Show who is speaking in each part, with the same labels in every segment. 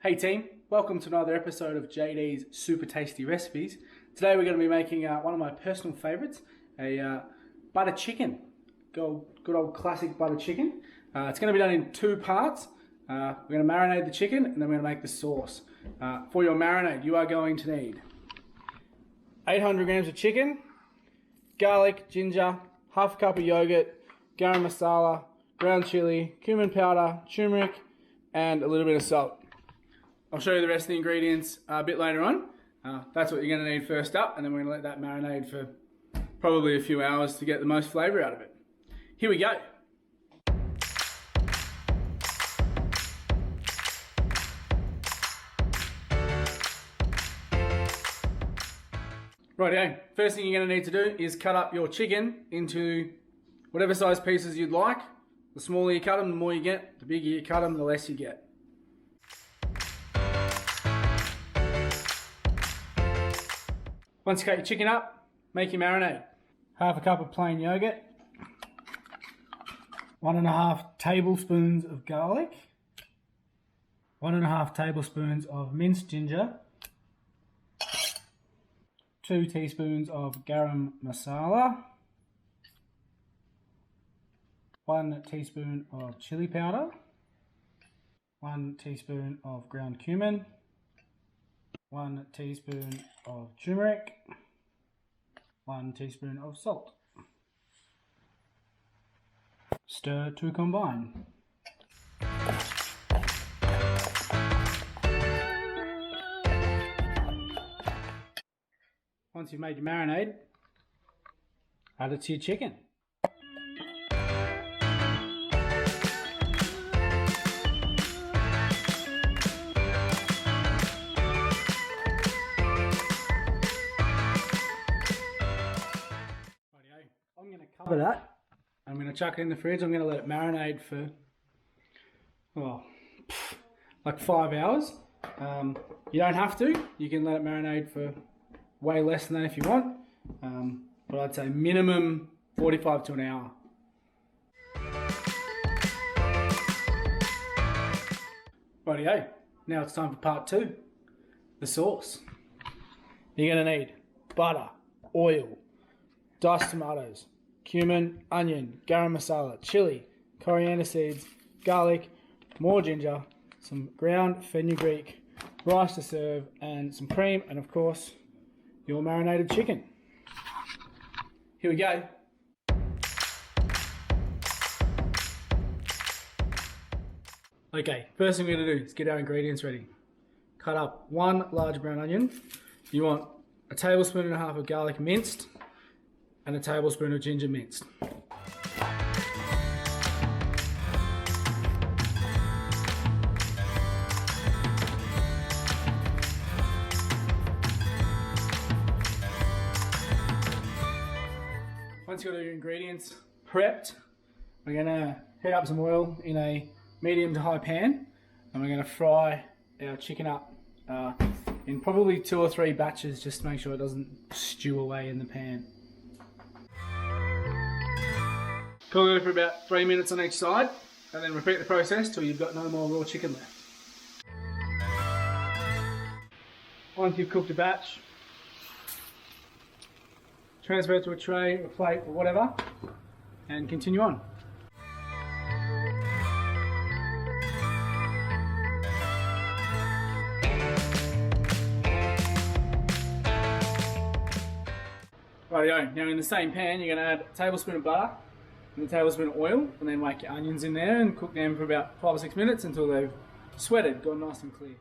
Speaker 1: Hey team, welcome to another episode of JD's Super Tasty Recipes. Today we're going to be making one of my personal favourites, a butter chicken. Good old classic butter chicken. It's going to be done in two parts. We're going to marinate the chicken and then we're going to make the sauce. For your marinade, you are going to need 800 grams of chicken, garlic, ginger, half a cup of yogurt, garam masala, ground chili, cumin powder, turmeric, and a little bit of salt. I'll show you the rest of the ingredients a bit later on. That's what you're going to need first up, and then we're going to let that marinate for probably a few hours to get the most flavour out of it. Here we go. Rightio, first thing you're going to need to do is cut up your chicken into whatever size pieces you'd like. The smaller you cut them, the more you get. The bigger you cut them, the less you get. Once you cut your chicken up, make your marinade. Half a cup of plain yogurt, 1.5 tablespoons of garlic, 1.5 tablespoons of minced ginger, 2 teaspoons of garam masala, 1 teaspoon of chili powder, 1 teaspoon of ground cumin, 1 teaspoon of turmeric, 1 teaspoon of salt. Stir to combine. Once you've made your marinade, add it to your chicken. I'm going to cover that. I'm going to chuck it in the fridge. I'm going to let it marinate for, like 5 hours. You don't have to. You can let it marinate for way less than that if you want. But I'd say minimum 45 to an hour. Rightio. Now it's time for part 2. The sauce. You're going to need butter, oil, diced tomatoes, cumin, onion, garam masala, chili, coriander seeds, garlic, more ginger, some ground fenugreek, rice to serve, and some cream, and of course, your marinated chicken. Here we go. Okay, first thing we're going to do is get our ingredients ready. Cut up 1 large brown onion. You want a tablespoon and a half of garlic minced, and a tablespoon of ginger minced. Once you've got your ingredients prepped, we're going to heat up some oil in a medium to high pan, and we're going to fry our chicken up in probably 2 or 3 batches, just to make sure it doesn't stew away in the pan. Cook it for about 3 minutes on each side, and then repeat the process till you've got no more raw chicken left. Once you've cooked a batch, transfer it to a tray, a plate, or whatever, and continue on. Rightio, now in the same pan you're going to add a tablespoon of butter and a tablespoon of oil, and then whack your onions in there and cook them for about 5 or 6 minutes until they've sweated, gone nice and clear.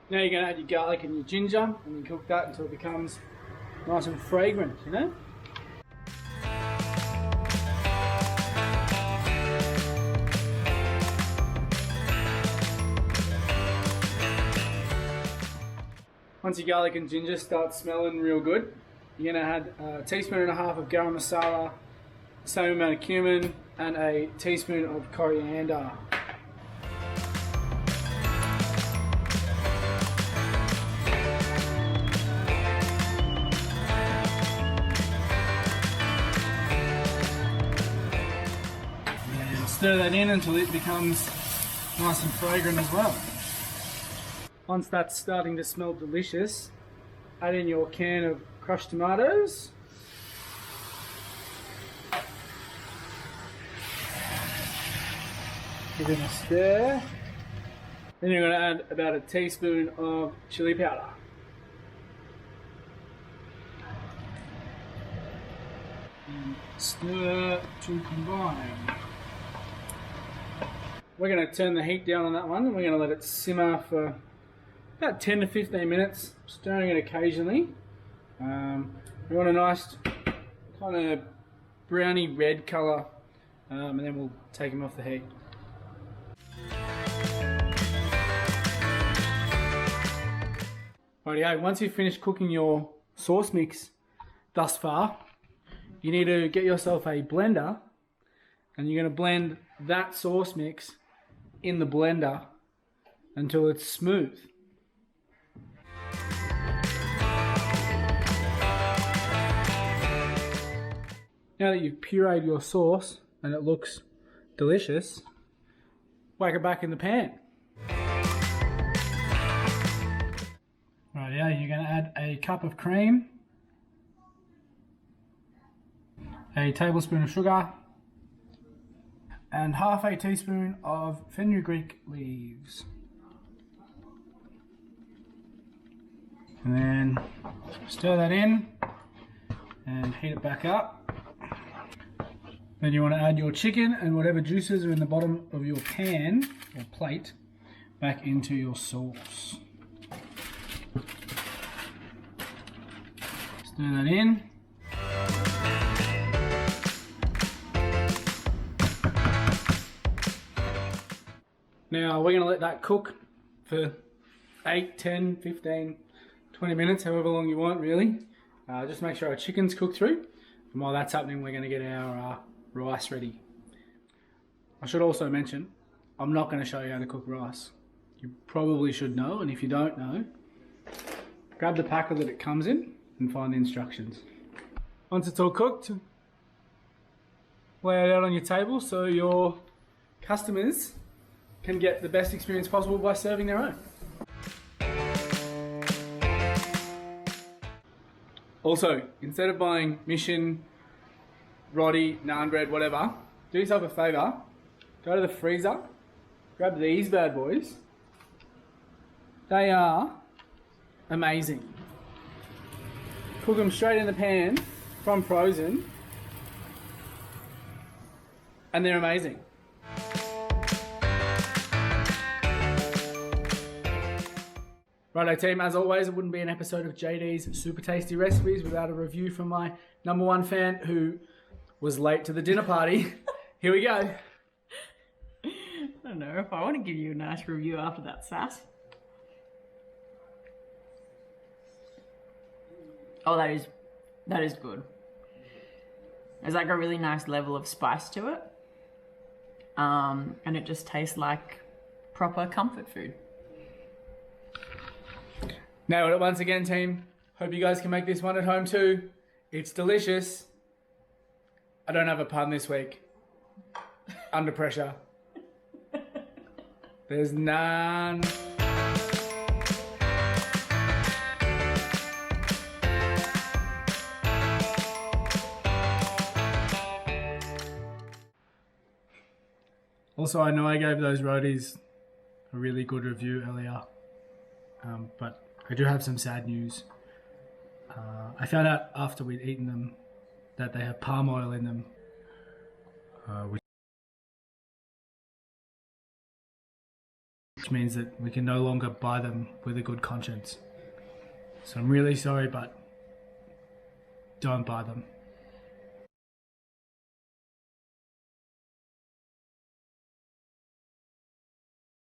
Speaker 1: Now you're going to add your garlic and your ginger, and then cook that until it becomes nice and fragrant, you know? Once your garlic and ginger start smelling real good, you're going to add a teaspoon and a half of garam masala, the same amount of cumin, and a teaspoon of coriander. stir that in until it becomes nice and fragrant as well. Once that's starting to smell delicious, add in your can of crushed tomatoes. Give it a stir. Then you're going to add about a teaspoon of chili powder. And stir to combine. We're going to turn the heat down on that one and we're going to let it simmer for about 10 to 15 minutes, stirring it occasionally. We want a nice kind of browny red colour, and then we'll take them off the heat. Rightio, once you've finished cooking your sauce mix thus far, you need to get yourself a blender and you're going to blend that sauce mix in the blender until it's smooth. Now that you've pureed your sauce and it looks delicious, whack it back in the pan. Right, yeah, you're going to add a cup of cream, a tablespoon of sugar, and half a teaspoon of fenugreek leaves. And then stir that in and heat it back up. Then you want to add your chicken and whatever juices are in the bottom of your pan or plate back into your sauce. Stir that in. Now we're going to let that cook for 8, 10, 15, 20 minutes, however long you want really. Just make sure our chicken's cooked through. And while that's happening, we're going to get our rice ready. I should also mention, I'm not going to show you how to cook rice. You probably should know, and if you don't know, grab the packer that it comes in and find the instructions. Once it's all cooked, lay it out on your table so your customers can get the best experience possible by serving their own. Also, instead of buying Mission, Roddy, naan bread, whatever, do yourself a favour, go to the freezer, grab these bad boys. They are amazing. Cook them straight in the pan from frozen, and they're amazing. Righto team, as always, it wouldn't be an episode of JD's Super Tasty Recipes without a review from my #1 fan who was late to the dinner party. Here we go.
Speaker 2: I don't know if I want to give you a nice review after that sass. Oh, that is good. There's like a really nice level of spice to it. And it just tastes like proper comfort food.
Speaker 1: Nailed it once again, team. Hope you guys can make this one at home too. It's delicious. I don't have a pun this week. Under pressure. There's none. Also, I know I gave those roadies a really good review earlier, but I do have some sad news. I found out after we'd eaten them that they have palm oil in them, which means that we can no longer buy them with a good conscience. So I'm really sorry, but don't buy them.